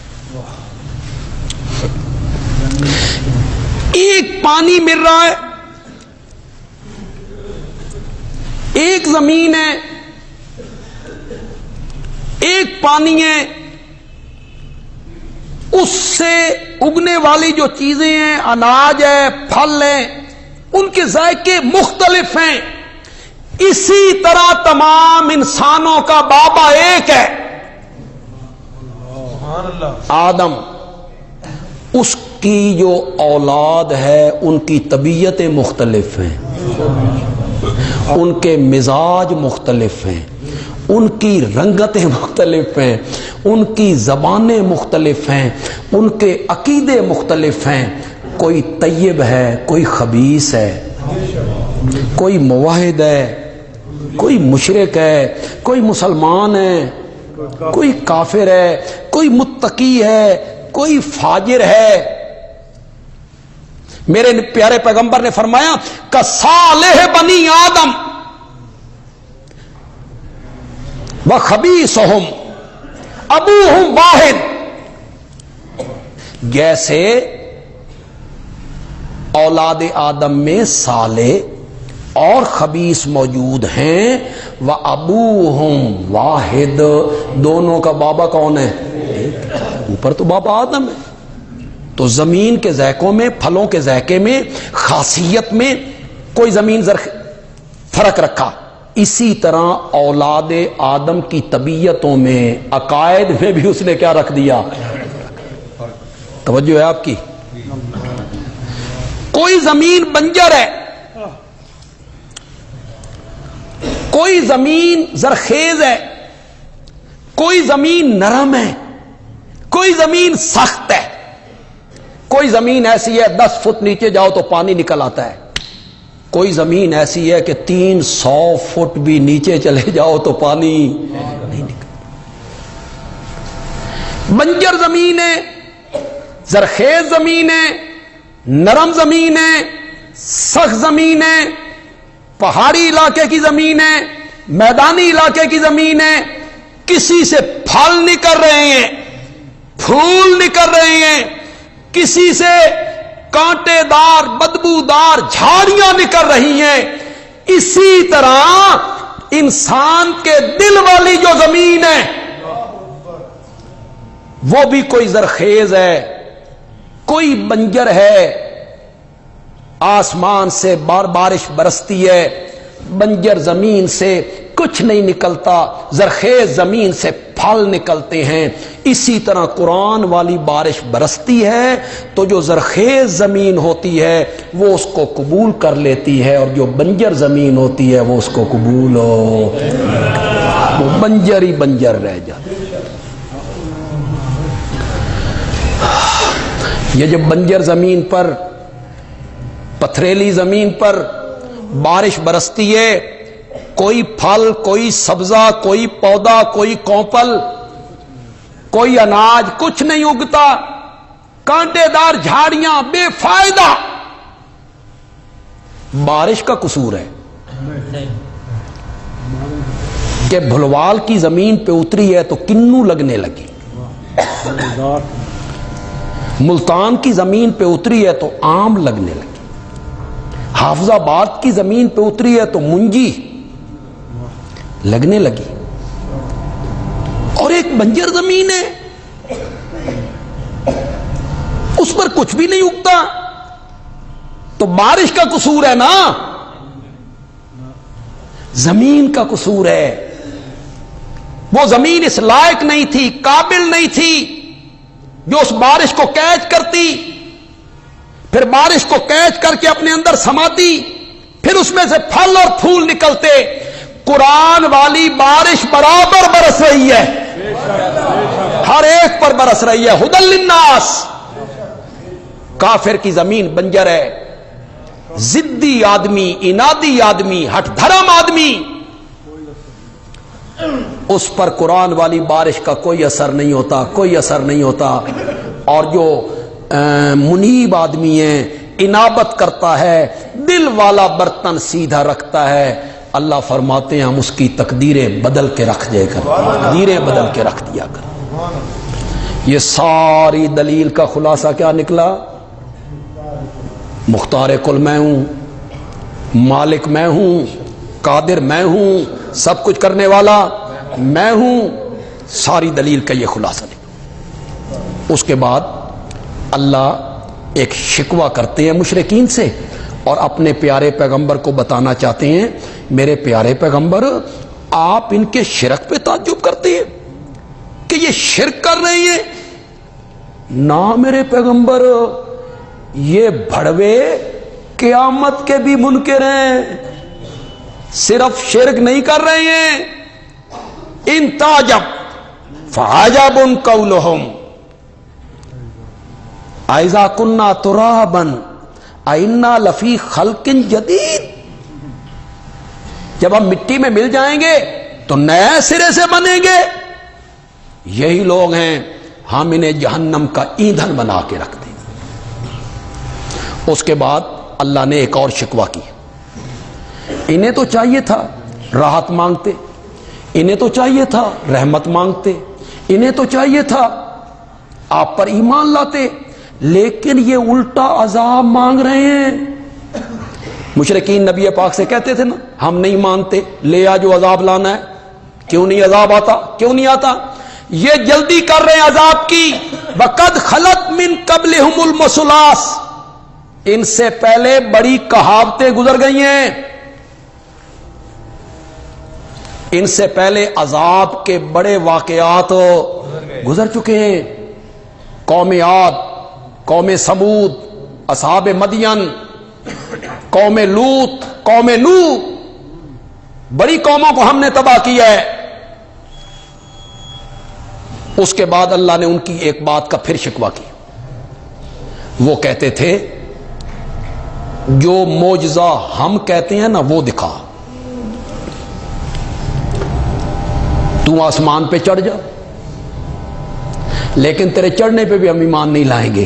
ایک پانی مل رہا ہے, ایک زمین ہے, ایک پانی ہے, اس سے اگنے والی جو چیزیں ہیں, اناج ہے, پھل ہیں, ان کے ذائقے مختلف ہیں. اسی طرح تمام انسانوں کا بابا ایک ہے, آدم. اس کی جو اولاد ہے ان کی طبیعتیں مختلف ہیں, ان کے مزاج مختلف ہیں, ان کی رنگتیں مختلف ہیں, ان کی زبانیں مختلف ہیں, ان کے عقیدے مختلف ہیں. کوئی طیب ہے, کوئی خبیث ہے, کوئی موحد ہے, کوئی مشرک ہے, کوئی مسلمان ہے, کوئی کافر ہے, کوئی متقی ہے, کوئی فاجر ہے. میرے پیارے پیغمبر نے فرمایا کہ صالح بنی آدم وخبیثہم ابوہم واحد, جیسے اولاد آدم میں صالح اور خبیث موجود ہیں, وَأَبُوهُمْ واحد, دونوں کا بابا کون ہے؟ اوپر تو بابا آدم ہے. تو زمین کے ذائقوں میں, پھلوں کے ذائقے میں, خاصیت میں کوئی زمین فرق رکھا. اسی طرح اولاد آدم کی طبیعتوں میں, عقائد میں بھی اس نے کیا رکھ دیا؟ توجہ ہے آپ کی؟ کوئی زمین بنجر ہے, کوئی زمین زرخیز ہے, کوئی زمین نرم ہے, کوئی زمین سخت ہے, کوئی زمین ایسی ہے 10 فٹ نیچے جاؤ تو پانی نکل آتا ہے, کوئی زمین ایسی ہے کہ 300 فٹ بھی نیچے چلے جاؤ تو پانی نہیں نکلتا. بنجر زمین ہے, زرخیز زمین ہے, نرم زمین ہے, سخت زمین ہے, پہاڑی علاقے کی زمین ہے, میدانی علاقے کی زمین ہے. کسی سے پھل نکل رہے ہیں, پھول نکل رہے ہیں, کسی سے کانٹے دار بدبودار جھاڑیاں نکل رہی ہیں. اسی طرح انسان کے دل والی جو زمین ہے وہ بھی کوئی زرخیز ہے, کوئی بنجر ہے. آسمان سے بارش برستی ہے, بنجر زمین سے کچھ نہیں نکلتا, زرخیز زمین سے پھل نکلتے ہیں. اسی طرح قرآن والی بارش برستی ہے تو جو زرخیز زمین ہوتی ہے وہ اس کو قبول کر لیتی ہے, اور جو بنجر زمین ہوتی ہے وہ اس کو قبول وہ بنجر ہی بنجر رہ جاتی. یہ جب بنجر زمین پر, پتھریلی زمین پر بارش برستی ہے, کوئی پھل, کوئی سبزہ, کوئی پودا, کوئی کوپل, کوئی اناج, کچھ نہیں اگتا. کانٹے دار جھاڑیاں بے فائدہ، بارش کا قصور ہے کہ بھلوال کی زمین پہ اتری ہے تو کنو لگنے لگی، ملتان کی زمین پہ اتری ہے تو آم لگنے لگی، حافظ آباد کی زمین پہ اتری ہے تو منجی لگنے لگی، اور ایک بنجر زمین ہے اس پر کچھ بھی نہیں اگتا، تو بارش کا قصور ہے نا، زمین کا قصور ہے۔ وہ زمین اس لائق نہیں تھی، قابل نہیں تھی جو اس بارش کو کیچ کرتی، پھر بارش کو کیچ کر کے اپنے اندر سماتی، پھر اس میں سے پھل اور پھول نکلتے۔ قرآن والی بارش برابر برس رہی ہے، ہر ایک پر برس رہی ہے، ہدی للناس۔ کافر کی زمین بنجر ہے، ضدی آدمی، انادی آدمی، ہٹ دھرم آدمی، اس پر قرآن والی بارش کا کوئی اثر نہیں ہوتا، کوئی اثر نہیں ہوتا۔ اور جو منیب آدمی ہے، انابت کرتا ہے، دل والا برتن سیدھا رکھتا ہے، اللہ فرماتے ہیں ہم اس کی تقدیریں بدل کے رکھ دیا کر، تقدیریں بدل کے رکھ دیا کر۔ یہ ساری دلیل کا خلاصہ کیا نکلا؟ مختار کل میں ہوں، مالک میں ہوں، قادر میں ہوں، سب کچھ کرنے والا میں ہوں، ساری دلیل کا یہ خلاصہ نکلا۔ اس کے بعد اللہ ایک شکوہ کرتے ہیں مشرکین سے، اور اپنے پیارے پیغمبر کو بتانا چاہتے ہیں، میرے پیارے پیغمبر آپ ان کے شرک پہ تعجب کرتے ہیں کہ یہ شرک کر رہے ہیں؟ نہ میرے پیغمبر، یہ بھڑوے قیامت کے بھی منکر ہیں، صرف شرک نہیں کر رہے ہیں۔ ان تعجب فعجب قولہم اذا كنا ترابا انا لفی خلق جدید، جب ہم مٹی میں مل جائیں گے تو نئے سرے سے بنیں گے۔ یہی لوگ ہیں، ہم انہیں جہنم کا ایندھن بنا کے رکھ دیں۔ اس کے بعد اللہ نے ایک اور شکوہ کی، انہیں تو چاہیے تھا راحت مانگتے، انہیں تو چاہیے تھا رحمت مانگتے، انہیں تو چاہیے تھا آپ پر ایمان لاتے، لیکن یہ الٹا عذاب مانگ رہے ہیں۔ مشرکین نبی پاک سے کہتے تھے نا ہم نہیں مانتے، لے آ جو عذاب لانا ہے، کیوں نہیں عذاب آتا، کیوں نہیں آتا؟ یہ جلدی کر رہے ہیں عذاب کی۔ وَقَدْ خَلَتْ مِن قَبْلِهُمُ الْمَثُلَاتُ، ان سے پہلے بڑی کہاوتیں گزر گئی ہیں، ان سے پہلے عذاب کے بڑے واقعات گزر چکے ہیں۔ قوم عاد، قوم سمود، اصحاب مدین، قوم لوط، قوم نوح، بڑی قوموں کو ہم نے تباہ کیا ہے۔ اس کے بعد اللہ نے ان کی ایک بات کا پھر شکوہ کی، وہ کہتے تھے جو معجزہ ہم کہتے ہیں نا وہ دکھا، تو آسمان پہ چڑھ جا، لیکن تیرے چڑھنے پہ بھی ہم ایمان نہیں لائیں گے،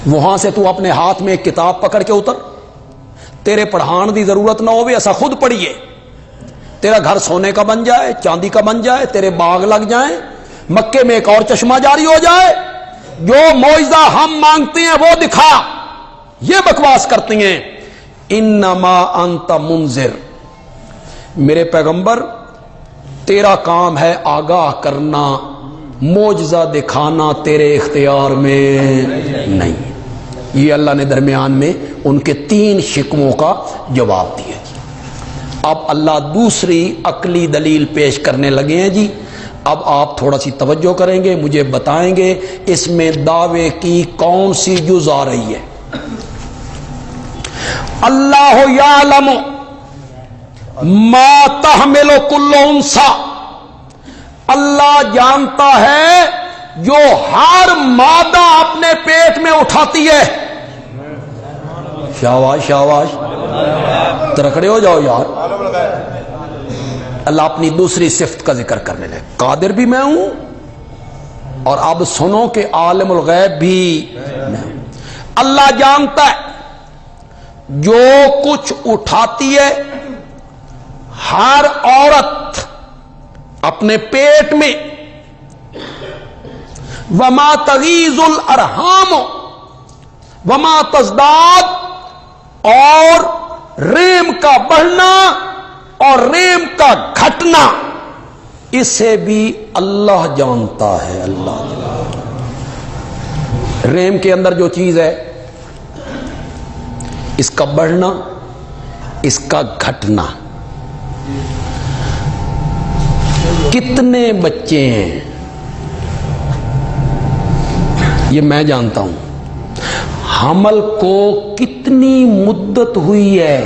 وہاں سے تو اپنے ہاتھ میں ایک کتاب پکڑ کے اتر، تیرے پڑھان دی ضرورت نہ ہوئے، ایسا خود پڑھیے، تیرا گھر سونے کا بن جائے، چاندی کا بن جائے، تیرے باغ لگ جائیں، مکے میں ایک اور چشمہ جاری ہو جائے، جو معجزہ ہم مانگتے ہیں وہ دکھا۔ یہ بکواس کرتی ہیں۔ انما انت منذر، میرے پیغمبر تیرا کام ہے آگاہ کرنا، معجزہ دکھانا تیرے اختیار میں نہیں۔ یہ اللہ نے درمیان میں ان کے 3 شکووں کا جواب دیا۔ اب اللہ دوسری عقلی دلیل پیش کرنے لگے ہیں جی۔ اب آپ تھوڑا سی توجہ کریں گے، مجھے بتائیں گے اس میں دعوے کی کون سی جز آ رہی ہے۔ اللہ یعلم ما تحمل کل انثی، اللہ جانتا ہے جو ہر مادہ اپنے پیٹ میں اٹھاتی ہے۔ شاباش شاباش، ترکڑے ہو جاؤ یار۔ اللہ اپنی دوسری صفت کا ذکر کرنے لگے، قادر بھی میں ہوں اور اب سنو کہ عالم الغیب بھی میں ہوں۔ اللہ جانتا ہے جو کچھ اٹھاتی ہے ہر عورت اپنے پیٹ میں، وما تغیض الارحام وما تزداد، اور رحم کا بڑھنا اور رحم کا گھٹنا اسے بھی اللہ جانتا ہے۔ اللہ رحم کے اندر جو چیز ہے اس کا بڑھنا، اس کا گھٹنا۔ کتنے بچے ہیں یہ میں جانتا ہوں، حمل کو کتنی مدت ہوئی ہے،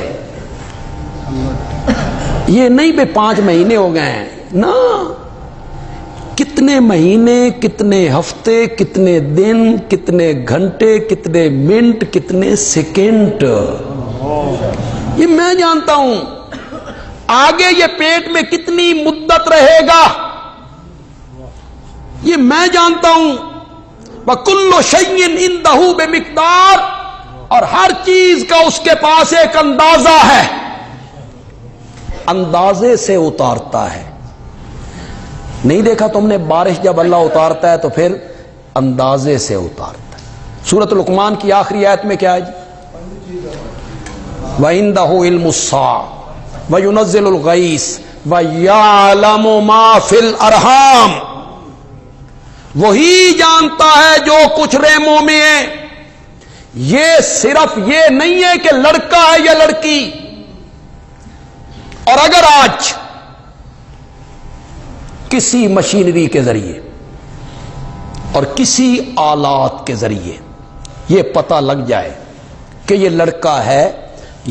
یہ نہیں بے 5 مہینے ہو گئے ہیں نا، کتنے مہینے، کتنے ہفتے، کتنے دن، کتنے گھنٹے، کتنے منٹ، کتنے سیکنڈ، یہ میں جانتا ہوں۔ آگے یہ پیٹ میں کتنی مدت رہے گا یہ میں جانتا ہوں۔ وَكُلُّ شَيْءٍ عِندَهُ بِمِقْدَارٍ، اور ہر چیز کا اس کے پاس ایک اندازہ ہے، اندازے سے اتارتا ہے۔ نہیں دیکھا تم نے بارش جب اللہ اتارتا ہے تو پھر اندازے سے اتارتا ہے۔ سورۃ لقمان کی آخری آیت میں کیا ہے جی؟ وَعِندَهُ عِلْمُ السَّاعَةِ وَيُنَزِّلُ الْغَيْثَ وَيَعْلَمُ مَا فِي الْأَرْحَامِ، وہی جانتا ہے جو کچھ رحموں میں ہے۔ یہ صرف یہ نہیں ہے کہ لڑکا ہے یا لڑکی، اور اگر آج کسی مشینری کے ذریعے اور کسی آلات کے ذریعے یہ پتہ لگ جائے کہ یہ لڑکا ہے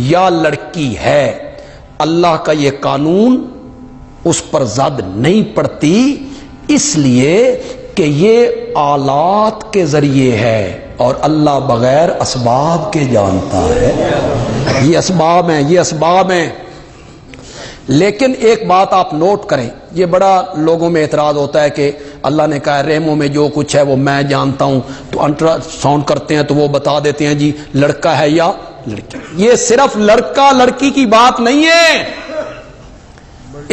یا لڑکی ہے، اللہ کا یہ قانون اس پر زد نہیں پڑتی، اس لیے کہ یہ آلات کے ذریعے ہے اور اللہ بغیر اسباب کے جانتا ہے۔ یہ اسباب ہیں، یہ اسباب ہیں۔ لیکن ایک بات آپ نوٹ کریں، یہ بڑا لوگوں میں اعتراض ہوتا ہے کہ اللہ نے کہا رحموں میں جو کچھ ہے وہ میں جانتا ہوں، تو الٹرا ساؤنڈ کرتے ہیں تو وہ بتا دیتے ہیں جی لڑکا ہے یا لڑکی۔ یہ صرف لڑکا لڑکی کی بات نہیں ہے،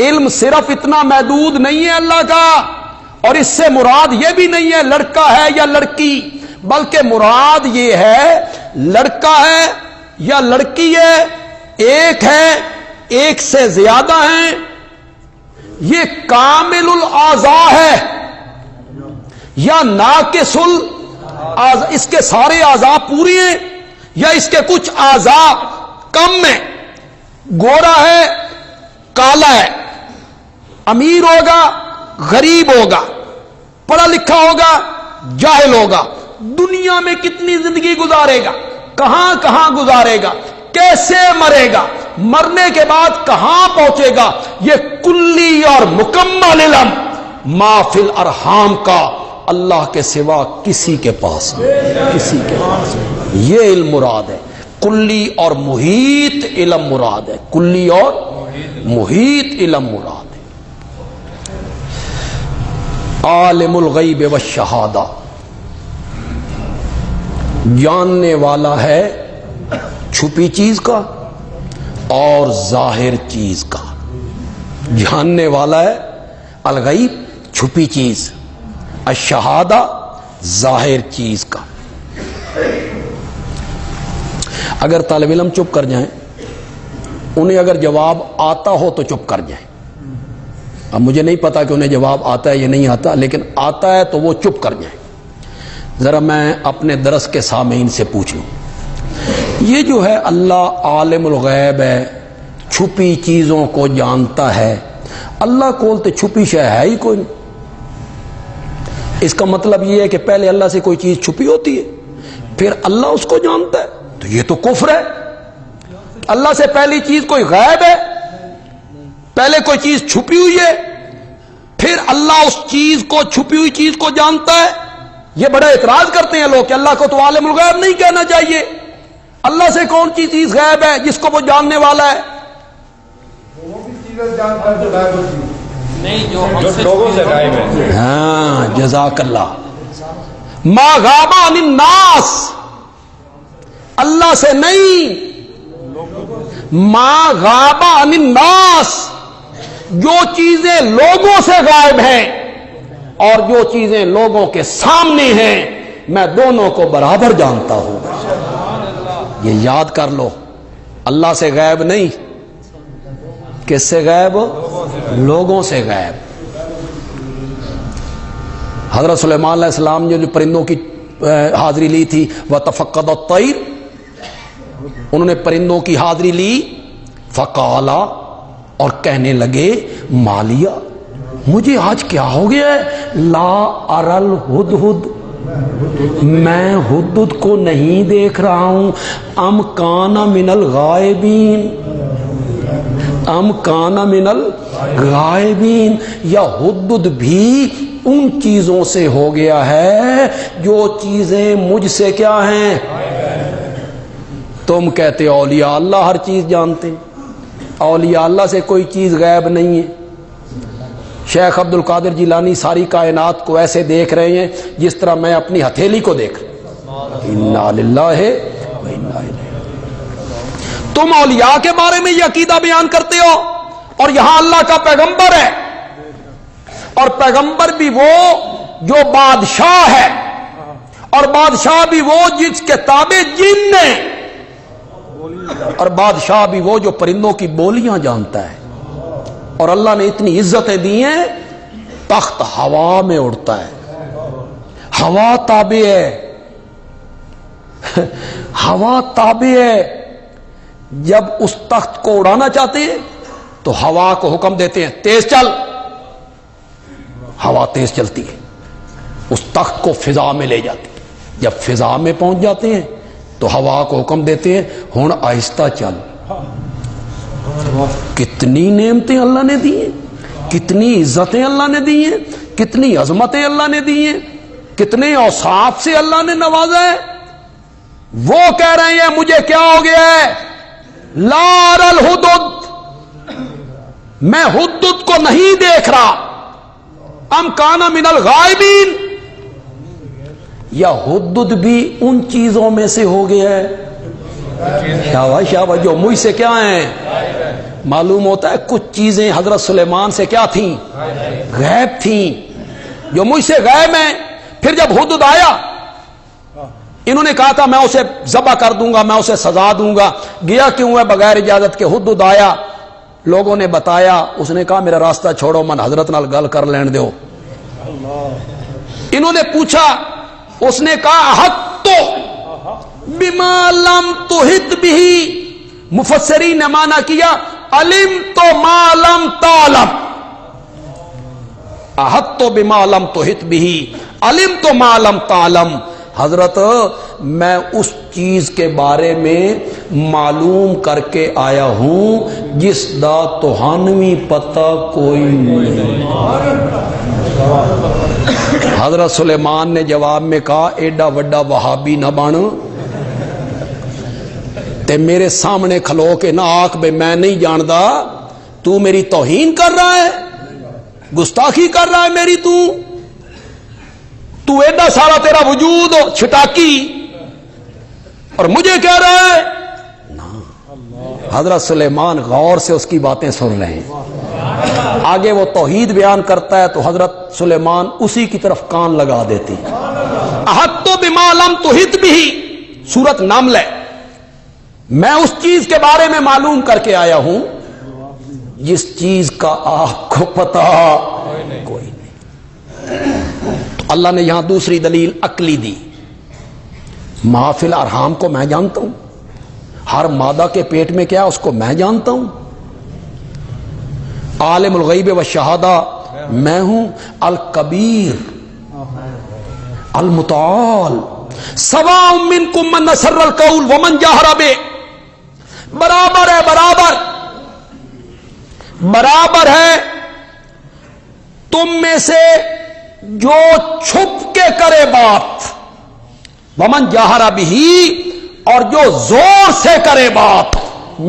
علم صرف اتنا محدود نہیں ہے اللہ کا، اور اس سے مراد یہ بھی نہیں ہے لڑکا ہے یا لڑکی، بلکہ مراد یہ ہے لڑکا ہے یا لڑکی ہے ایک سے زیادہ ہیں، یہ کامل الاعضاء ہے یا ناقص الاعضاء، اس کے سارے اعضاء پوری ہیں یا اس کے کچھ اعضاء کم ہیں، گورا ہے کالا ہے، امیر ہوگا غریب ہوگا، پڑھا لکھا ہوگا جاہل ہوگا، دنیا میں کتنی زندگی گزارے گا، کہاں کہاں گزارے گا، کیسے مرے گا، مرنے کے بعد کہاں پہنچے گا، یہ کلی اور مکمل علم ما فی الارحام کا اللہ کے سوا کسی کے پاس نہیں، کسی کے پاس نہیں۔ یہ علم مراد ہے، کلی اور محیط علم مراد ہے، کلی اور محیط علم مراد ہے۔ عالم الغیب والشہادہ، جاننے والا ہے چھپی چیز کا اور ظاہر چیز کا، جاننے والا ہے الغیب چھپی چیز، الشہادہ ظاہر چیز کا۔ اگر طالب علم چپ کر جائیں، انہیں اگر جواب آتا ہو تو چپ کر جائیں، اب مجھے نہیں پتا کہ انہیں جواب آتا ہے یا نہیں آتا، لیکن آتا ہے تو وہ چپ کر جائیں۔ ذرا میں اپنے درس کے سامعین سے پوچھ لوں، یہ جو ہے اللہ عالم الغیب ہے، چھپی چیزوں کو جانتا ہے، اللہ کول تو چھپی شے ہے ہی کوئی نہیں۔ اس کا مطلب یہ ہے کہ پہلے اللہ سے کوئی چیز چھپی ہوتی ہے پھر اللہ اس کو جانتا ہے، تو یہ تو کفر ہے۔ اللہ سے پہلی چیز کوئی غائب ہے، پہلے کوئی چیز چھپی ہوئی ہے، پھر اللہ اس چیز کو چھپی ہوئی چیز کو جانتا ہے۔ یہ بڑا اعتراض کرتے ہیں لوگ کہ اللہ کو تو عالم الغیب نہیں کہنا چاہیے، اللہ سے کون سی چیز غائب ہے جس کو وہ جاننے والا ہے؟ وہ بھی چیزیں جانتا ہے جو غائب ہوتی ہے، نہیں جو لوگوں سے غائب ہے۔ ہاں جزاک اللہ، ما غابا عن الناس، اللہ سے نہیں، ما غابا عن الناس، جو چیزیں لوگوں سے غائب ہیں اور جو چیزیں لوگوں کے سامنے ہیں میں دونوں کو برابر جانتا ہوں۔ یہ یاد کر لو، اللہ سے غائب نہیں، کس سے غائب؟ لوگوں سے غائب۔ حضرت سلیمان علیہ السلام نے جو پرندوں کی حاضری لی تھی، وَتَفَقَّدَ الطَّيْرَ، انہوں نے پرندوں کی حاضری لی، فقالا، اور کہنے لگے مالیا، مجھے آج کیا ہو گیا ہے، لا ارل ہدہد، میں ہدہد کو نہیں دیکھ رہا ہوں، ام کان من الغائبین، ام کان من الغائبین، یا ہدہد بھی ان چیزوں سے ہو گیا ہے جو چیزیں مجھ سے کیا ہیں۔ تم کہتے ہو اولیاء اللہ ہر چیز جانتے ہیں، اولیاء اللہ سے کوئی چیز غائب نہیں ہے۔ شیخ عبد القادر جیلانی ساری کائنات کو ایسے دیکھ رہے ہیں جس طرح میں اپنی ہتھیلی کو دیکھ رہا ہوں۔ انا للہ و انا الیہ۔ تم اولیاء کے بارے میں یہ عقیدہ بیان کرتے ہو اور یہاں اللہ کا پیغمبر ہے، اور پیغمبر بھی وہ جو بادشاہ ہے، اور بادشاہ بھی وہ جس کے تابع جن نے، اور بادشاہ بھی وہ جو پرندوں کی بولیاں جانتا ہے۔ اور اللہ نے اتنی عزتیں دی ہیں، تخت ہوا میں اڑتا ہے، ہوا تابع ہے، ہوا تابع ہے۔ جب اس تخت کو اڑانا چاہتے ہیں تو ہوا کو حکم دیتے ہیں تیز چل، ہوا تیز چلتی ہے، اس تخت کو فضا میں لے جاتی ہے۔ جب فضا میں پہنچ جاتے ہیں تو ہوا کو حکم دیتے ہیں ہن آہستہ چل۔ کتنی نعمتیں اللہ نے دی ہیں، کتنی عزتیں اللہ نے دی ہیں، کتنی عظمتیں اللہ نے دی ہیں، کتنے اوصاف سے اللہ نے نوازا ہے۔ وہ کہہ رہے ہیں مجھے کیا ہو گیا ہے، لا ارى الہدہد، میں ہدہد کو نہیں دیکھ رہا، ام کان من الغائبین، یا ہدہد بھی ان چیزوں میں سے ہو گیا ہے، شاباش شاباش، جو مجھ سے کیا ہیں۔ معلوم ہوتا ہے کچھ چیزیں حضرت سلیمان سے کیا تھیں، غیب تھیں، جو مجھ سے غیب ہیں۔ پھر جب ہدہد آیا، انہوں نے کہا تھا میں اسے ذبح کر دوں گا، میں اسے سزا دوں گا، گیا کیوں ہے بغیر اجازت کے؟ ہدہد آیا، لوگوں نے بتایا، اس نے کہا میرا راستہ چھوڑو، من حضرت نال گل کر لین دیو۔ انہوں نے پوچھا، اس نے کہا احط بما لم تحط به، مفسرین نے مانا کیا علمت ما لم تعلم، احط بما لم تحط به علمت ما لم تعلم، حضرت میں اس چیز کے بارے میں معلوم کر کے آیا ہوں جس دا توہانوی پتہ کوئی نہیں۔ حضرت سلیمان نے جواب میں کہا ایڈا وڈا وہابی نہ بن تے میرے سامنے کھلو کے نہ آکھ بے میں نہیں جاندا، تو میری توہین کر رہا ہے، گستاخی کر رہا ہے میری، تو ایڈا سارا تیرا وجود چھٹاکی اور مجھے کہہ رہا ہے نا۔ حضرت سلیمان غور سے اس کی باتیں سن رہے ہیں، آگے وہ توحید بیان کرتا ہے تو حضرت سلیمان اسی کی طرف کان لگا دیتی۔ احط بما لم تحط به، سورۃ نمل ہے، میں اس چیز کے بارے میں معلوم کر کے آیا ہوں جس چیز کا آپ کو پتہ کوئی نہیں۔ اللہ نے یہاں دوسری دلیل عقلی دی، محافل ارحام کو میں جانتا ہوں، ہر مادہ کے پیٹ میں کیا اس کو میں جانتا ہوں، عالم الغیب والشہادہ میں ہوں، الکبیر المتعال، سواء منکم من اسر القول ومن جہر بہ، برابر ہے، برابر ہے تم میں سے جو چھپ کے کرے بات، ومن جہر بہ، اور جو زور سے کرے بات،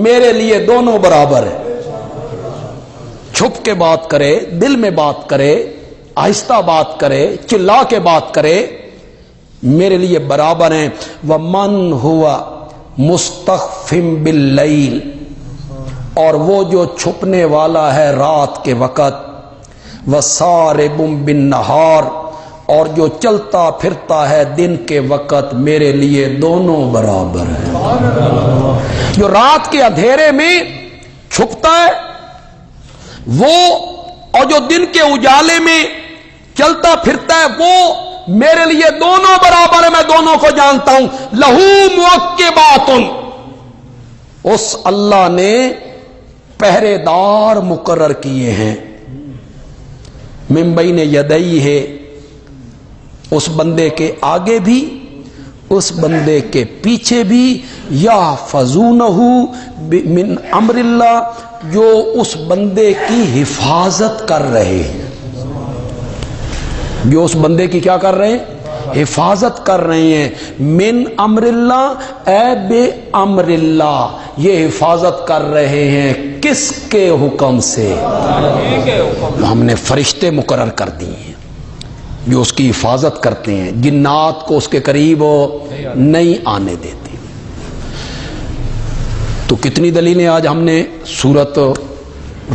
میرے لیے دونوں برابر ہے۔ چھپ کے بات کرے، دل میں بات کرے، آہستہ بات کرے، چلا کے بات کرے، میرے لیے برابر ہیں. وَمَنْ هُوَ مُسْتَخْفٍ بِاللَّيْلِ، اور وہ جو چھپنے والا ہے رات کے وقت. وَسَارِبٌ بِالنَّهَارِ، اور جو چلتا پھرتا ہے دن کے وقت، میرے لیے دونوں برابر ہیں. جو رات کے اندھیرے میں چھپتا ہے وہ، اور جو دن کے اجالے میں چلتا پھرتا ہے وہ، میرے لیے دونوں برابر ہیں. میں دونوں کو جانتا ہوں. لہو معقبات، اس اللہ نے پہرے دار مقرر کیے ہیں. من بین یدیہ ہے، اس بندے کے آگے بھی اس بندے کے پیچھے بھی. یحفظونہ من امر اللہ، جو اس بندے کی حفاظت کر رہے ہیں. جو اس بندے کی کیا کر رہے ہیں؟ حفاظت کر رہے ہیں. من امر اللہ، اے بے امر اللہ، یہ حفاظت کر رہے ہیں کس کے حکم سے؟ ہم نے فرشتے مقرر کر دیے ہیں جو اس کی حفاظت کرتے ہیں. جنات کو اس کے قریب نہیں آنے دیتے. تو کتنی دلیلیں آج ہم نے سورت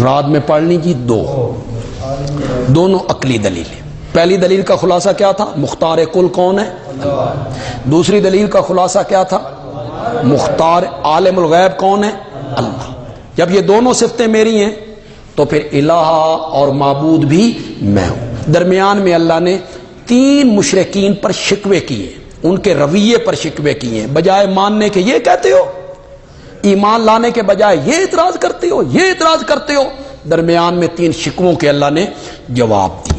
رات میں پڑھ لی جی؟ دونوں عقلی دلیلیں. پہلی دلیل کا خلاصہ کیا تھا؟ مختار کل کون ہے؟ دوسری دلیل کا خلاصہ کیا تھا؟ مختار عالم الغیب کون ہے؟ اللہ. جب یہ دونوں صفتیں میری ہیں تو پھر الہ اور معبود بھی میں ہوں. درمیان میں اللہ نے 3 مشرکین پر شکوے کیے، ان کے رویے پر شکوے کیے. بجائے ماننے کے یہ کہتے ہو، ایمان لانے کے بجائے یہ اعتراض کرتے ہو، یہ اعتراض کرتے ہو. درمیان میں 3 شکووں کے اللہ نے جواب دیا.